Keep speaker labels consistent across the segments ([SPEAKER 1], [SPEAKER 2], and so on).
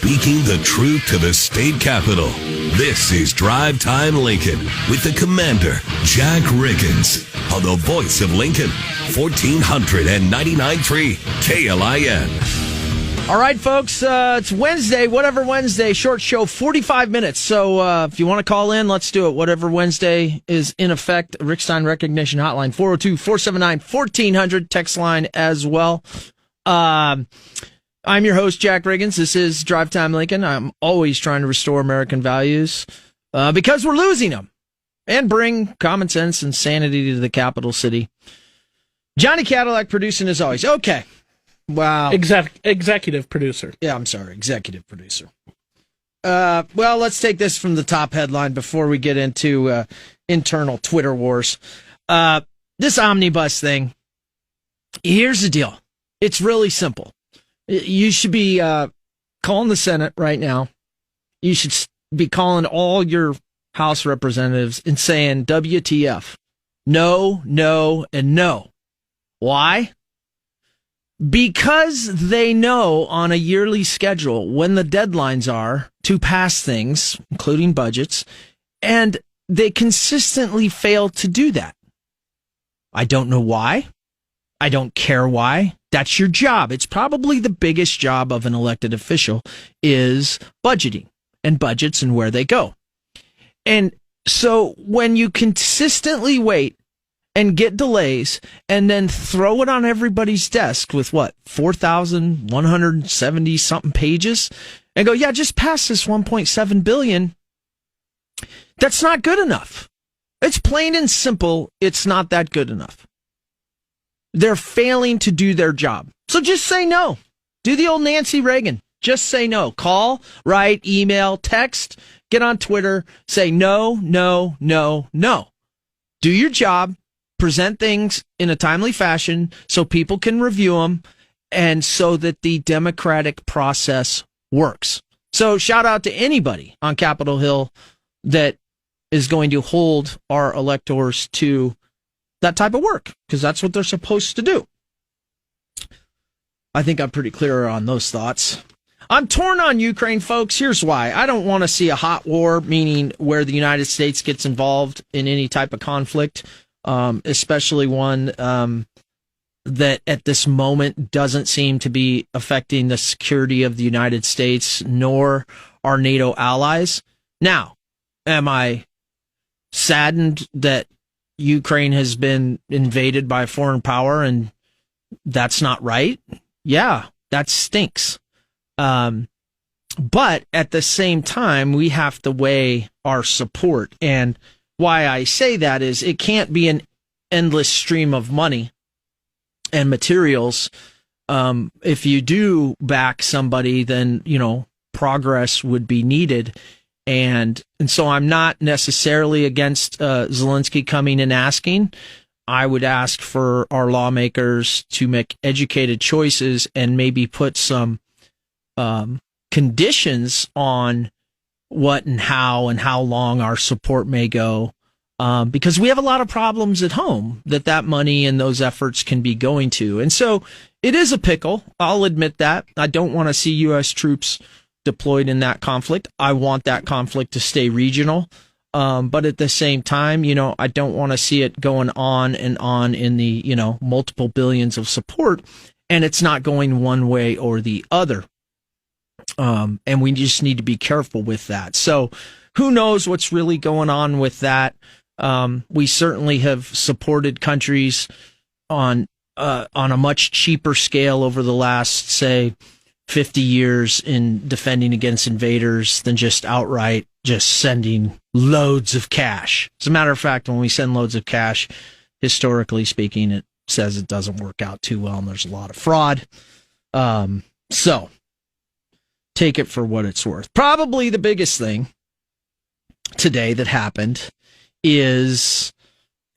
[SPEAKER 1] Speaking the truth to the state capitol. This is Drive Time Lincoln with the Commander, Jack Riggins, on the voice of Lincoln, 1499.3 KLIN.
[SPEAKER 2] All right, folks, it's Wednesday, Whatever Wednesday, short show, 45 minutes. So if you want to call in, let's do it. Whatever Wednesday is in effect. Rick Stein Recognition Hotline, 402-479-1400, text line as well. I'm your host, Jack Riggins. This is Drive Time Lincoln. I'm always trying to restore American values because we're losing them and bring common sense and sanity to the capital city. Johnny Cadillac producing as always. Okay. Wow.
[SPEAKER 3] Executive producer.
[SPEAKER 2] Yeah, I'm sorry. Executive producer. Well, let's take this from the top headline before we get into internal Twitter wars. This omnibus thing, here's the deal. It's really simple. You should be calling the Senate right now. You should be calling all your House representatives and saying, WTF. No, no, and no. Why? Because they know on a yearly schedule when the deadlines are to pass things, including budgets, and they consistently fail to do that. I don't know why. I don't care why. That's your job. It's probably the biggest job of an elected official is budgeting and budgets and where they go. And so when you consistently wait and get delays and then throw it on everybody's desk with 4,170 something pages and go, yeah, just pass this 1.7 billion. That's not good enough. It's plain and simple. It's not that good enough. They're failing to do their job. So just say no. Do the old Nancy Reagan. Just say no. Call, write, email, text, get on Twitter, say no, no, no, no. Do your job. Present things in a timely fashion so people can review them and so that the democratic process works. So shout out to anybody on Capitol Hill that is going to hold our electors to that type of work, because that's what they're supposed to do. I think I'm pretty clear on those thoughts. I'm torn on Ukraine, folks. Here's why. I don't want to see a hot war, meaning where the United States gets involved in any type of conflict. Especially one that at this moment doesn't seem to be affecting the security of the United States nor our NATO allies. Now, am I saddened that Ukraine has been invaded by a foreign power and that's not right? Yeah, that stinks. But at the same time, we have to weigh our support. And why I say that is it can't be an endless stream of money and materials. If you do back somebody, then, progress would be needed. And so I'm not necessarily against Zelensky coming and asking. I would ask for our lawmakers to make educated choices and maybe put some conditions on what and how long our support may go, because we have a lot of problems at home that money and those efforts can be going to. And so it is a pickle. I'll admit that. I don't want to see U.S. troops deployed in that conflict. I want that conflict to stay regional. But at the same time, I don't want to see it going on and on in the, multiple billions of support, and it's not going one way or the other. And we just need to be careful with that. So who knows what's really going on with that? We certainly have supported countries on a much cheaper scale over the last, say, 50 years in defending against invaders than just outright just sending loads of cash. As a matter of fact, when we send loads of cash, historically speaking, it says it doesn't work out too well and there's a lot of fraud. So take it for what it's worth. Probably the biggest thing today that happened is,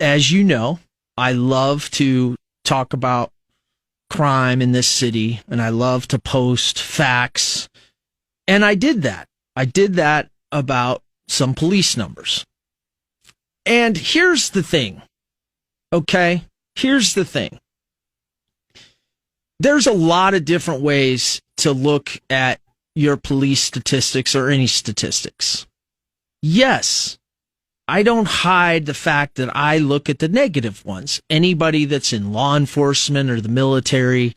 [SPEAKER 2] as you know, I love to talk about crime in this city, and I love to post facts. And I did that. I did that about some police numbers. And here's the thing, okay? Here's the thing. There's a lot of different ways to look at your police statistics or any statistics. Yes, I don't hide the fact that I look at the negative ones. Anybody that's in law enforcement or the military,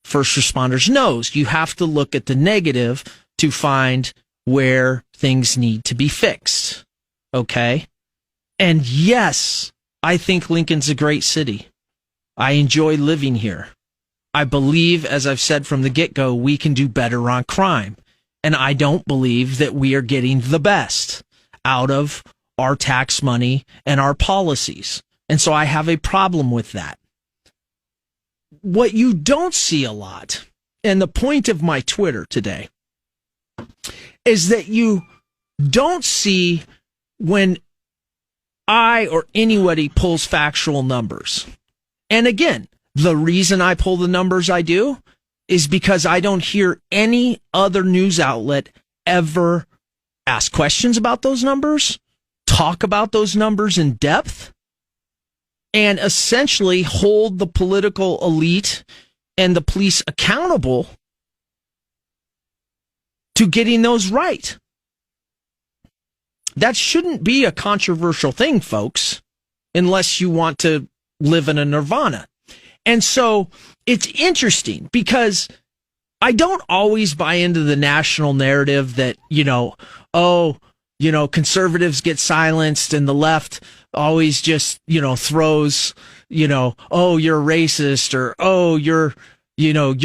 [SPEAKER 2] first responders knows you have to look at the negative to find where things need to be fixed. Okay? And yes, I think Lincoln's a great city. I enjoy living here. I believe, as I've said from the get-go, we can do better on crime. And I don't believe that we are getting the best out of our tax money and our policies. And so I have a problem with that. What you don't see a lot, and the point of my Twitter today, is that you don't see when I or anybody pulls factual numbers. And again, the reason I pull the numbers I do is because I don't hear any other news outlet ever ask questions about those numbers, talk about those numbers in depth, and essentially hold the political elite and the police accountable to getting those right. That shouldn't be a controversial thing, folks, unless you want to live in a nirvana. And so it's interesting because I don't always buy into the national narrative that, conservatives get silenced and the left always just, throws, oh, you're racist or, oh, you're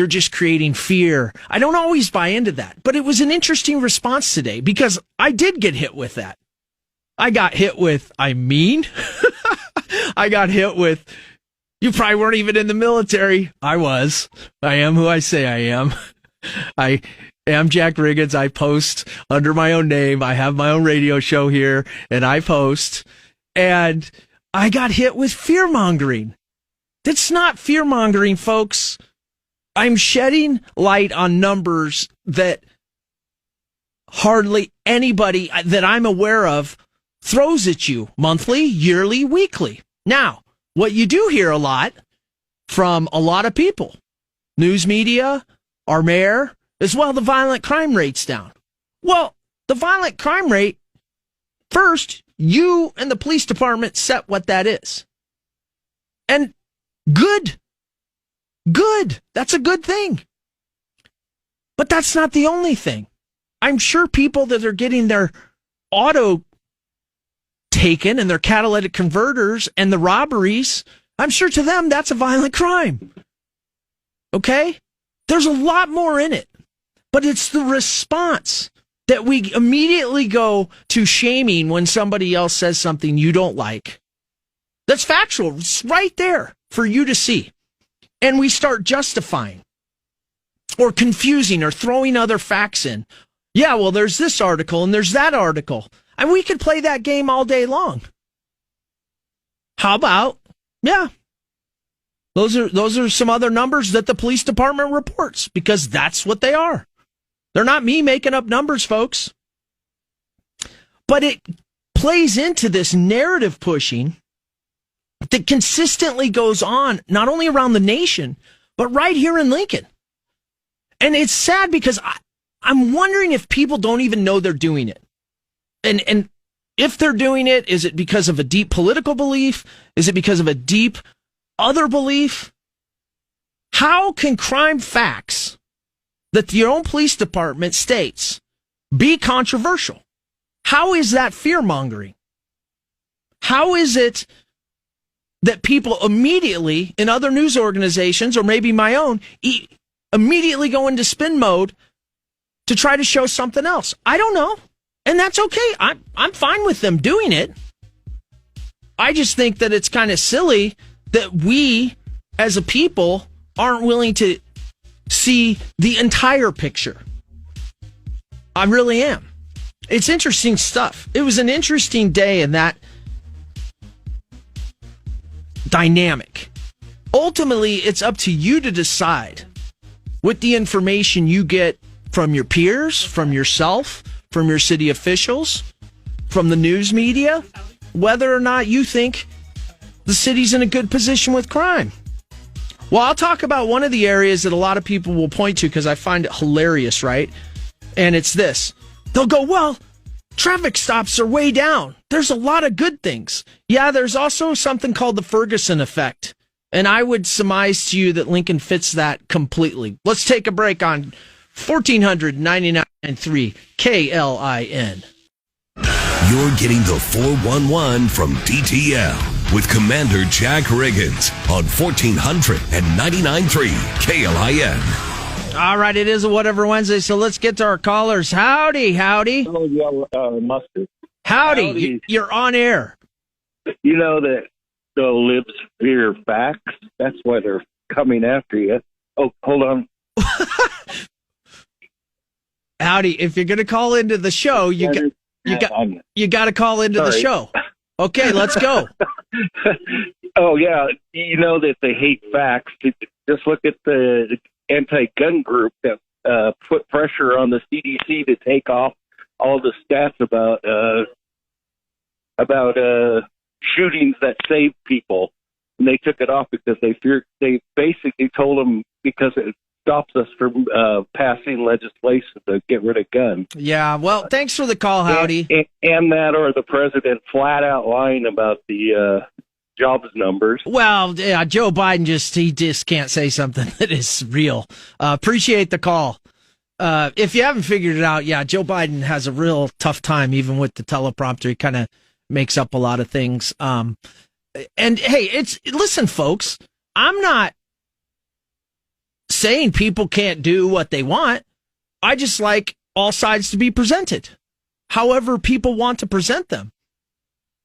[SPEAKER 2] just creating fear. I don't always buy into that. But it was an interesting response today because I did get hit with that. I got hit with, I got hit with, you probably weren't even in the military. I was. I am who I say I am. I am Jack Riggins. I post under my own name. I have my own radio show here, and I post. And I got hit with fear-mongering. That's not fear-mongering, folks. I'm shedding light on numbers that hardly anybody that I'm aware of throws at you monthly, yearly, weekly. Now, what you do hear a lot from a lot of people, news media, our mayor, is, well, the violent crime rate's down. Well, the violent crime rate, first, you and the police department set what that is. And good. That's a good thing. But that's not the only thing. I'm sure people that are getting their auto taken and their catalytic converters and the robberies, I'm sure to them that's a violent crime. Okay? There's a lot more in it. But it's the response that we immediately go to shaming when somebody else says something you don't like. That's factual. It's right there for you to see. And we start justifying or confusing or throwing other facts in. Yeah, well, there's this article and there's that article. And we could play that game all day long. How about, yeah, those are some other numbers that the police department reports because that's what they are. They're not me making up numbers, folks. But it plays into this narrative pushing that consistently goes on, not only around the nation, but right here in Lincoln. And it's sad because I'm wondering if people don't even know they're doing it. And if they're doing it, is it because of a deep political belief? Is it because of a deep other belief? How can crime facts that your own police department states be controversial? How is that fear-mongering? How is it that people immediately in other news organizations, or maybe my own, immediately go into spin mode to try to show something else? I don't know. And that's okay. I'm fine with them doing it. I just think that it's kind of silly that we, as a people, aren't willing to see the entire picture. I really am. It's interesting stuff. It was an interesting day in that dynamic. Ultimately, it's up to you to decide with the information you get from your peers, from yourself, from your city officials, from the news media, whether or not you think the city's in a good position with crime. Well, I'll talk about one of the areas that a lot of people will point to because I find it hilarious, right? And it's this. They'll go, well, traffic stops are way down. There's a lot of good things. Yeah, there's also something called the Ferguson effect. And I would surmise to you that Lincoln fits that completely. Let's take a break on 1499.3 KLIN.
[SPEAKER 1] You're getting the 411 from DTL with Commander Jack Riggins on 1499.3 KLIN.
[SPEAKER 2] All right, it is a Whatever Wednesday, so let's get to our callers. Howdy.
[SPEAKER 4] Oh, yeah, mustard.
[SPEAKER 2] Howdy. You're on air.
[SPEAKER 4] You know that the libs fear facts. That's why they're coming after you. Oh, hold on.
[SPEAKER 2] Howdy. If you're going to call into the show, you got to call into the show. Okay, let's go.
[SPEAKER 4] Oh, yeah. You know that they hate facts. Just look at the anti-gun group that put pressure on the CDC to take off all the stats about shootings that save people, and they took it off because they basically told them because it stops us from passing legislation to get rid of guns.
[SPEAKER 2] Yeah, well, thanks for the call, Howdy.
[SPEAKER 4] And that, or the president flat out lying about the jobs numbers.
[SPEAKER 2] Well, yeah, Joe Biden just can't say something that is real. Appreciate the call. If you haven't figured it out, yeah, Joe Biden has a real tough time even with the teleprompter. He kind of makes up a lot of things. And hey, listen, folks, I'm not saying people can't do what they want. I just like all sides to be presented, however people want to present them.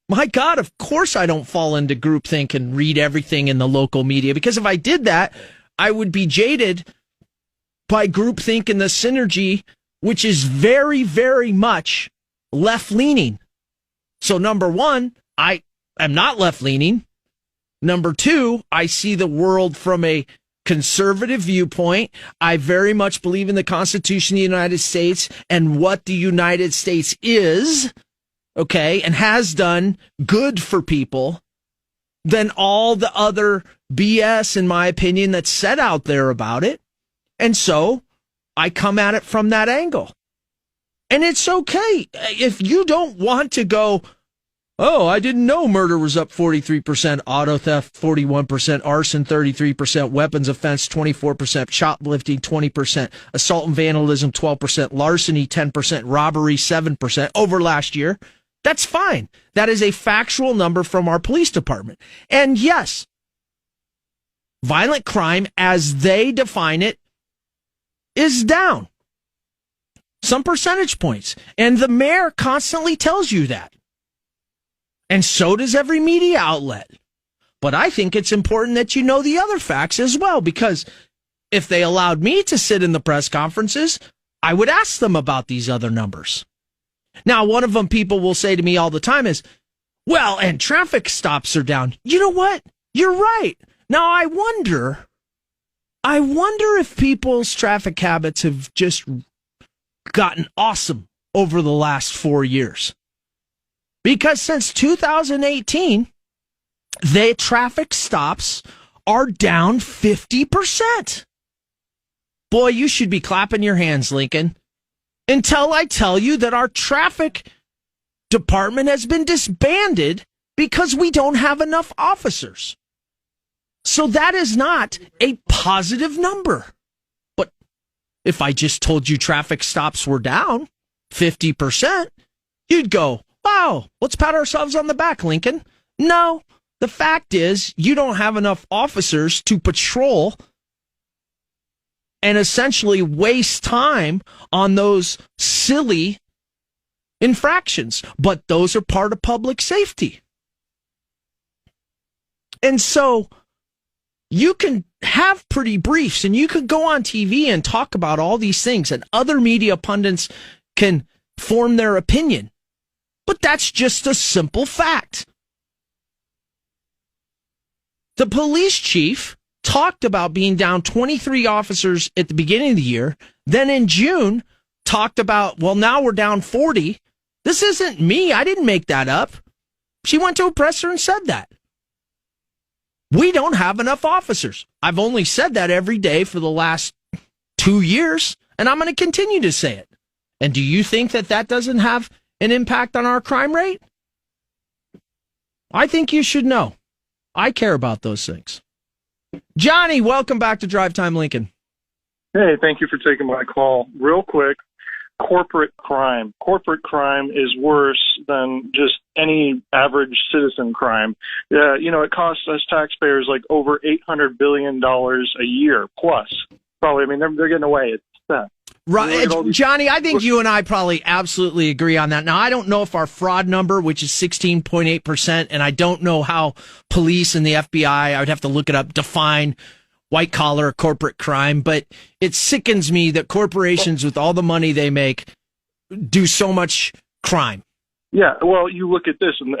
[SPEAKER 2] My God, of course I don't fall into groupthink and read everything in the local media, because if I did that, I would be jaded by groupthink and the synergy, which is very, very much left-leaning. So number one, I am not left-leaning. Number two, I see the world from a conservative viewpoint. I very much believe in the Constitution of the United States and what the United States is, okay, and has done good for people than all the other BS, in my opinion, that's said out there about it. And so I come at it from that angle. And it's okay. If you don't want to go, oh, I didn't know murder was up 43%, auto theft 41%, arson 33%, weapons offense 24%, shoplifting 20%, assault and vandalism 12%, larceny 10%, robbery 7% over last year. That's fine. That is a factual number from our police department. And yes, violent crime, as they define it, is down some percentage points. And the mayor constantly tells you that. And so does every media outlet. But I think it's important that you know the other facts as well, because if they allowed me to sit in the press conferences, I would ask them about these other numbers. Now, one of them people will say to me all the time is, well, and traffic stops are down. You know what? You're right. Now, I wonder if people's traffic habits have just gotten awesome over the last 4 years. Because since 2018, the traffic stops are down 50%. Boy, you should be clapping your hands, Lincoln, until I tell you that our traffic department has been disbanded because we don't have enough officers. So that is not a positive number. But if I just told you traffic stops were down 50%, you'd go, wow, let's pat ourselves on the back, Lincoln. No, the fact is you don't have enough officers to patrol and essentially waste time on those silly infractions. But those are part of public safety. And so you can have pretty briefs and you could go on TV and talk about all these things, and other media pundits can form their opinion. But that's just a simple fact. The police chief talked about being down 23 officers at the beginning of the year. Then in June, talked about, well, now we're down 40. This isn't me. I didn't make that up. She went to a presser and said that. We don't have enough officers. I've only said that every day for the last 2 years, and I'm going to continue to say it. And do you think that doesn't have an impact on our crime rate? I think you should know. I care about those things. Johnny, welcome back to Drive Time Lincoln.
[SPEAKER 5] Hey, thank you for taking my call. Real quick, corporate crime. Corporate crime is worse than just any average citizen crime. It costs us taxpayers like over $800 billion a year plus. Probably, I mean, they're getting away. It's theft.
[SPEAKER 2] Right, Johnny, I think you and I probably absolutely agree on that. Now, I don't know if our fraud number, which is 16.8%, and I don't know how police and the FBI, I would have to look it up, define white collar corporate crime, but it sickens me that corporations with all the money they make do so much crime.
[SPEAKER 5] Yeah, well, you look at this, and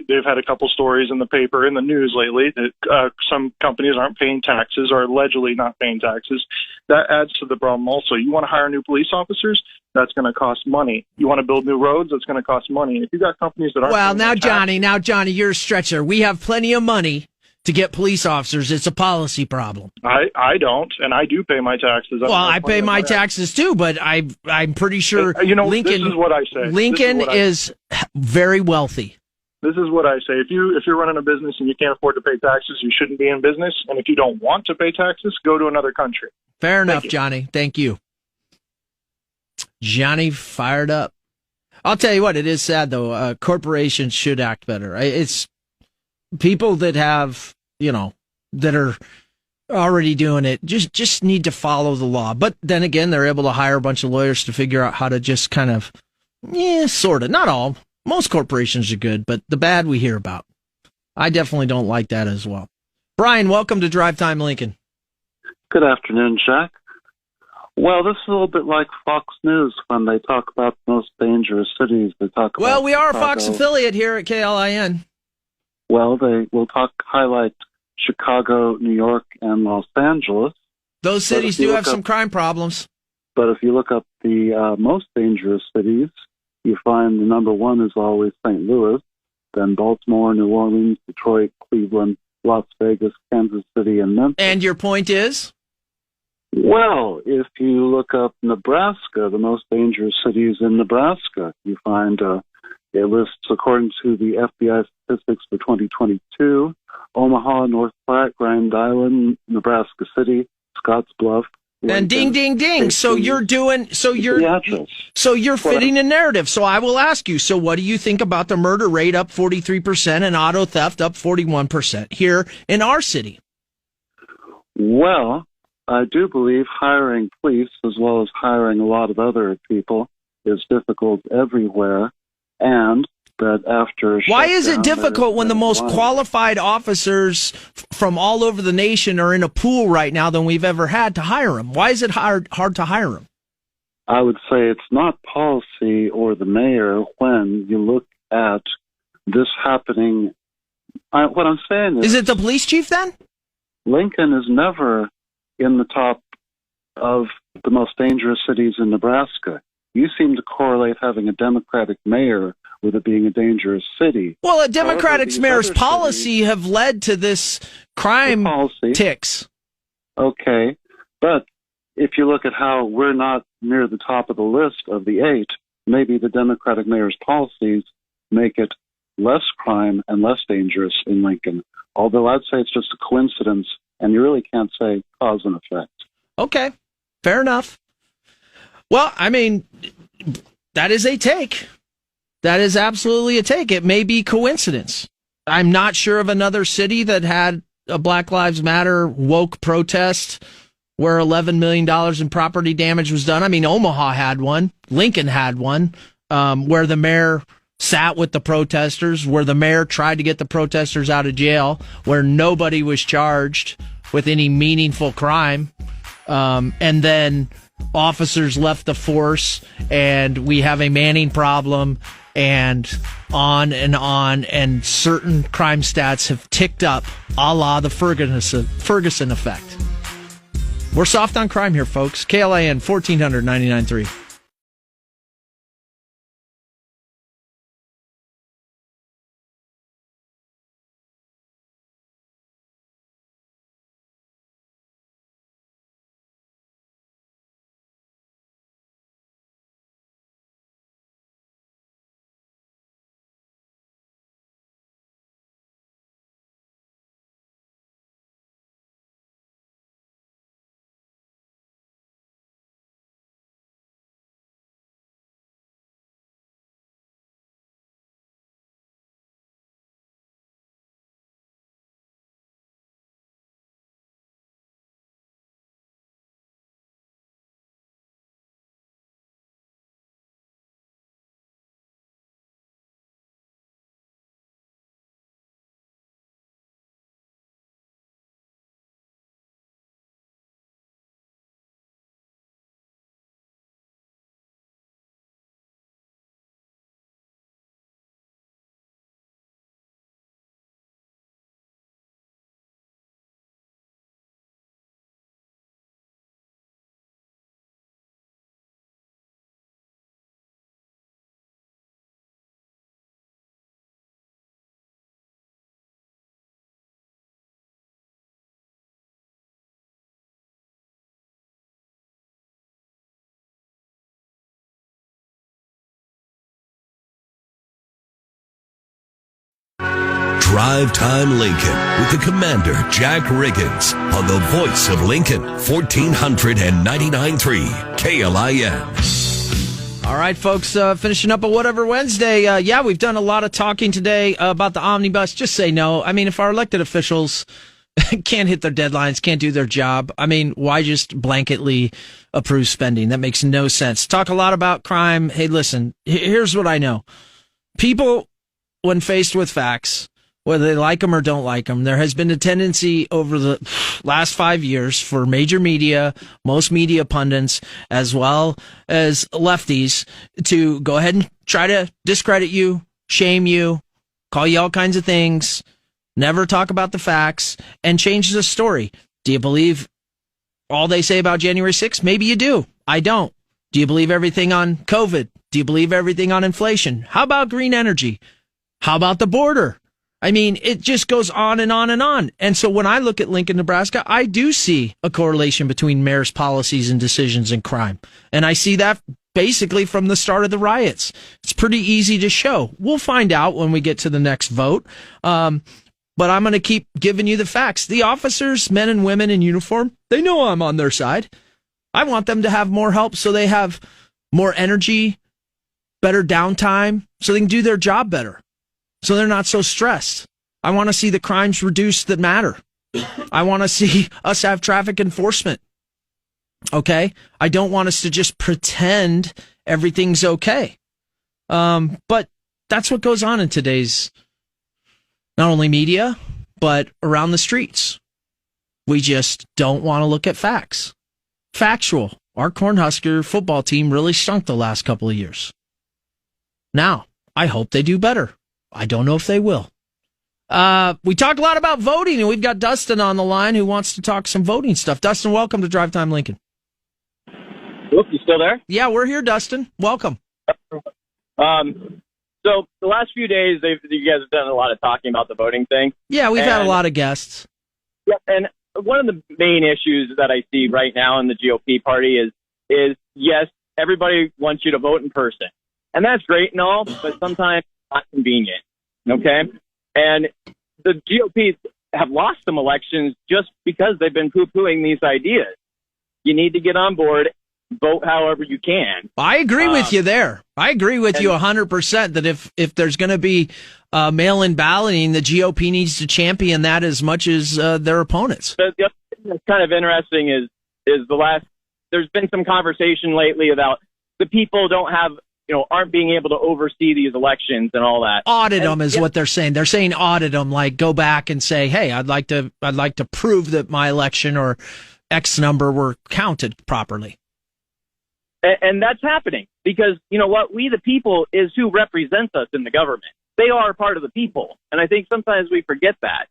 [SPEAKER 5] they've had a couple stories in the paper, in the news lately, that some companies aren't paying taxes or allegedly not paying taxes. That adds to the problem also. You want to hire new police officers? That's going to cost money. You want to build new roads? That's going to cost money. If you got companies that aren't
[SPEAKER 2] Well, Johnny, you're a stretcher. We have plenty of money to get police officers. It's a policy problem.
[SPEAKER 5] I don't, and I do pay my taxes.
[SPEAKER 2] Well, I pay my taxes too, but I'm pretty sure Lincoln.
[SPEAKER 5] This is what I say.
[SPEAKER 2] Lincoln is very wealthy.
[SPEAKER 5] This is what I say. If you're running a business and you can't afford to pay taxes, you shouldn't be in business. And if you don't want to pay taxes, go to another country.
[SPEAKER 2] Fair enough, Johnny. Thank you. Johnny fired up. I'll tell you what, it is sad though. Corporations should act better. It's people that have, that are already doing it, just need to follow the law. But then again, they're able to hire a bunch of lawyers to figure out how to just kind of, sort of, not all. Most corporations are good, but the bad we hear about. I definitely don't like that as well. Brian, welcome to Drive Time Lincoln.
[SPEAKER 6] Good afternoon, Jack. Well, this is a little bit like Fox News when they talk about the most dangerous cities. They talk about
[SPEAKER 2] Well, we are a
[SPEAKER 6] Chicago.
[SPEAKER 2] Fox affiliate here at KLIN.
[SPEAKER 6] Well, they will highlight Chicago, New York, and Los Angeles.
[SPEAKER 2] Those cities do have some crime problems.
[SPEAKER 6] But if you look up the most dangerous cities, you find the number one is always St. Louis, then Baltimore, New Orleans, Detroit, Cleveland, Las Vegas, Kansas City, and Memphis.
[SPEAKER 2] And your point is?
[SPEAKER 6] Well, if you look up Nebraska, the most dangerous cities in Nebraska, you find it lists, according to the FBI statistics for 2022, Omaha, North Platte, Grand Island, Nebraska City, Scottsbluff.
[SPEAKER 2] And ding, ding, ding. So you're fitting a narrative. So I will ask you, so what do you think about the murder rate up 43% and auto theft up 41% here in our city?
[SPEAKER 6] Well, I do believe hiring police as well as hiring a lot of other people is difficult everywhere. And that after
[SPEAKER 2] why is it difficult when the most qualified officers from all over the nation are in a pool right now than we've ever had to hire them? Why is it hard to hire them?
[SPEAKER 6] I would say it's not policy or the mayor when you look at this happening. What I'm saying is
[SPEAKER 2] it the police chief then?
[SPEAKER 6] Lincoln is never in the top of the most dangerous cities in Nebraska. You seem to correlate having a Democratic mayor with it being a dangerous city.
[SPEAKER 2] Well, a Democratic mayor's policy have led to this crime ticks.
[SPEAKER 6] Okay, but if you look at how we're not near the top of the list of the 8, maybe the Democratic mayor's policies make it less crime and less dangerous in Lincoln. Although I'd say it's just a coincidence, and you really can't say cause and effect.
[SPEAKER 2] Okay, fair enough. Well, I mean, that is a take. That is absolutely a take. It may be coincidence. I'm not sure of another city that had a Black Lives Matter woke protest where $11 million in property damage was done. I mean, Omaha had one. Lincoln had one, where the mayor sat with the protesters, where the mayor tried to get the protesters out of jail, where nobody was charged with any meaningful crime. And then officers left the force, and we have a Manning problem, and on, and certain crime stats have ticked up, a la the Ferguson effect. We're soft on crime here, folks. KLIN 1400 99.3.
[SPEAKER 1] Drive Time Lincoln with the Commander, Jack Riggins, on the voice of Lincoln, 1499.3 KLIN.
[SPEAKER 2] All right, folks, finishing up a Whatever Wednesday. We've done a lot of talking today about the omnibus. Just say no. I mean, if our elected officials can't hit their deadlines, can't do their job, I mean, why just blanketly approve spending? That makes no sense. Talk a lot about crime. Hey, listen, here's what I know. People, when faced with facts, whether they like them or don't like them, there has been a tendency over the last 5 years for major media, most media pundits, as well as lefties, to go ahead and try to discredit you, shame you, call you all kinds of things, never talk about the facts, and change the story. Do you believe all they say about January 6th? Maybe you do. I don't. Do you believe everything on COVID? Do you believe everything on inflation? How about green energy? How about the border? I mean, it just goes on and on and on. And so when I look at Lincoln, Nebraska, I do see a correlation between mayor's policies and decisions and crime. And I see that basically from the start of the riots. It's pretty easy to show. We'll find out when we get to the next vote. But I'm going to keep giving you the facts. The officers, men and women in uniform, they know I'm on their side. I want them to have more help so they have more energy, better downtime, so they can do their job better. So they're not so stressed. I want to see the crimes reduced that matter. I want to see us have traffic enforcement. Okay? I don't want us to just pretend everything's okay. But that's what goes on in today's not only media, but around the streets. We just don't want to look at facts. Factual. Our Cornhusker football team really stunk the last couple of years. Now, I hope they do better. I don't know if they will. We talked a lot about voting, and we've got Dustin on the line who wants to talk some voting stuff. Dustin, welcome to Drive Time Lincoln.
[SPEAKER 7] Oop, you still there?
[SPEAKER 2] Yeah, we're here, Dustin. Welcome.
[SPEAKER 7] So the last few days, you guys have done a lot of talking about the voting thing.
[SPEAKER 2] Yeah, we've had a lot of guests.
[SPEAKER 7] Yeah, and one of the main issues that I see right now in the GOP party is yes, everybody wants you to vote in person. And that's great and all, but sometimes it's not convenient, okay? And the GOP have lost some elections just because they've been poo-pooing these ideas. You need to get on board, vote however you can.
[SPEAKER 2] I agree with you there. I agree with you 100% that if there's going to be mail-in balloting, the GOP needs to champion that as much as their opponents.
[SPEAKER 7] The other thing that's kind of interesting is there's been some conversation lately about the people aren't being able to oversee these elections and all that.
[SPEAKER 2] Audit them is what they're saying. They're saying audit them, like go back and say, hey, I'd like to prove that my election or X number were counted properly.
[SPEAKER 7] And that's happening because, you know what, we the people is who represents us in the government. They are part of the people. And I think sometimes we forget that.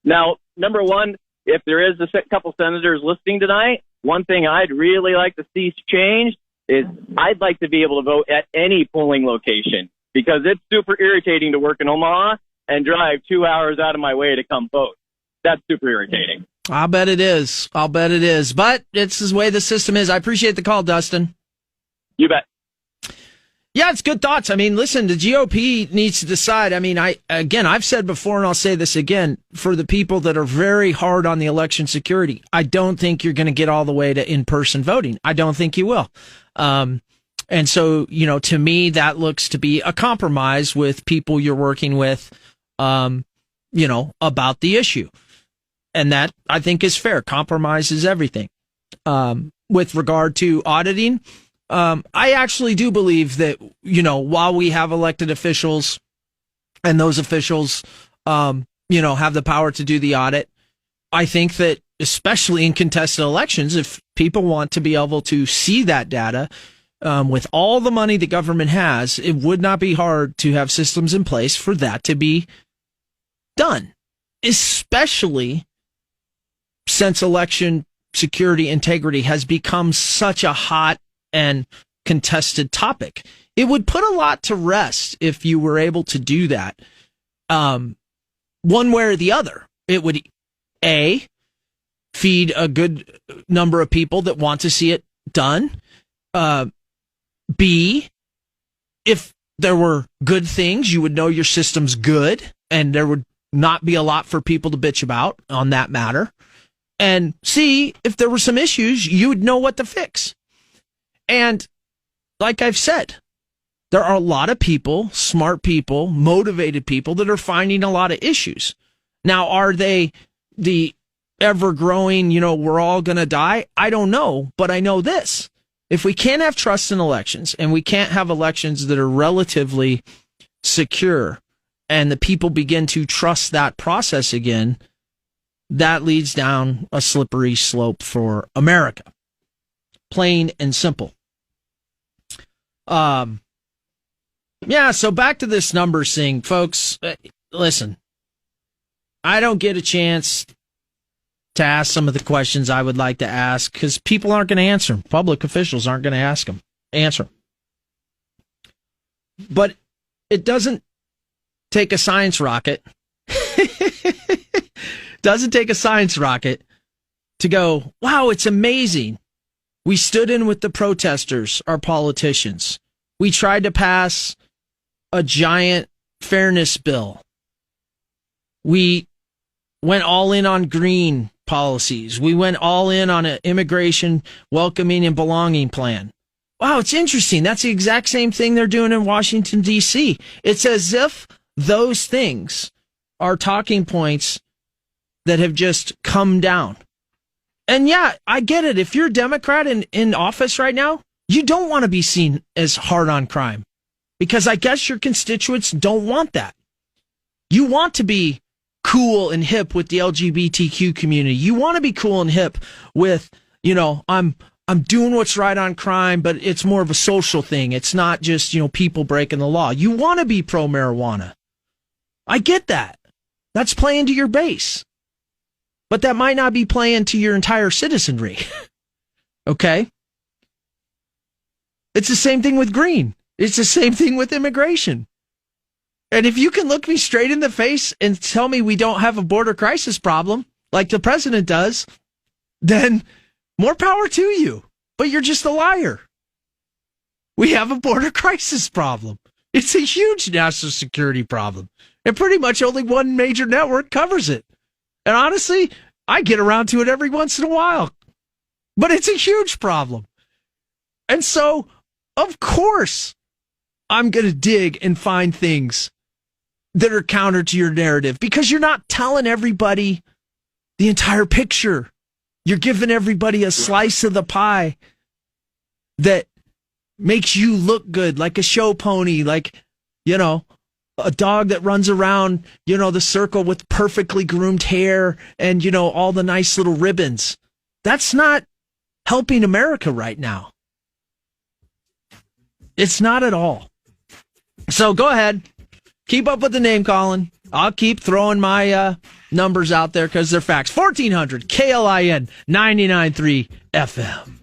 [SPEAKER 7] Now, number one, if there is a couple senators listening tonight, one thing I'd really like to see change is I'd like to be able to vote at any polling location because it's super irritating to work in Omaha and drive 2 hours out of my way to come vote. That's super irritating.
[SPEAKER 2] I'll bet it is. But it's the way the system is. I appreciate the call, Dustin.
[SPEAKER 7] You bet.
[SPEAKER 2] Yeah, it's good thoughts. I mean, listen, the GOP needs to decide. I mean, I've said before, and I'll say this again, for the people that are very hard on the election security, I don't think you're going to get all the way to in-person voting. I don't think you will. And so, to me, that looks to be a compromise with people you're working with, about the issue. And that, I think, is fair. Compromise is everything. With regard to auditing, I actually do believe that, while we have elected officials and those officials, have the power to do the audit, I think that especially in contested elections, if people want to be able to see that data, with all the money the government has, it would not be hard to have systems in place for that to be done, especially since election security integrity has become such a hot and contested topic. It would put a lot to rest if you were able to do that, one way or the other. It would, A, feed a good number of people that want to see it done. B, if there were good things, you would know your system's good and there would not be a lot for people to bitch about on that matter, and see if there were some issues, you would know what to fix. And like I've said, there are a lot of people, smart people, motivated people that are finding a lot of issues. Now, are they the ever-growing, we're all going to die? I don't know, but I know this. If we can't have trust in elections, and we can't have elections that are relatively secure, and the people begin to trust that process again, that leads down a slippery slope for America. Plain and simple. Yeah, so back to this numbers thing, folks. Listen, I don't get a chance to ask some of the questions I would like to ask because people aren't going to answer them. Public officials aren't going to answer them. But it doesn't take a science rocket. Doesn't take a science rocket to go, wow, it's amazing. We stood in with the protesters, our politicians. We tried to pass a giant fairness bill. We went all in on green policies. We went all in on an immigration welcoming and belonging plan. Wow, it's interesting. That's the exact same thing they're doing in Washington, D.C. It's as if those things are talking points that have just come down. And yeah, I get it. If you're a Democrat in office right now, you don't want to be seen as hard on crime because I guess your constituents don't want that. You want to be cool and hip with the LGBTQ community. You want to be cool and hip with, I'm doing what's right on crime, but it's more of a social thing. It's not just, people breaking the law. You want to be pro marijuana. I get that. That's playing to your base. But that might not be playing to your entire citizenry. Okay? It's the same thing with green. It's the same thing with immigration. And if you can look me straight in the face and tell me we don't have a border crisis problem, like the president does, then more power to you. But you're just a liar. We have a border crisis problem. It's a huge national security problem. And pretty much only one major network covers it. And honestly, I get around to it every once in a while. But it's a huge problem. And so, of course, I'm going to dig and find things that are counter to your narrative because you're not telling everybody the entire picture. You're giving everybody a slice of the pie that makes you look good, like a show pony, like, a dog that runs around, the circle with perfectly groomed hair and, all the nice little ribbons. That's not helping America right now. It's not at all. So go ahead. Keep up with the name calling. I'll keep throwing my numbers out there because they're facts. 1400 KLIN 99.3 FM.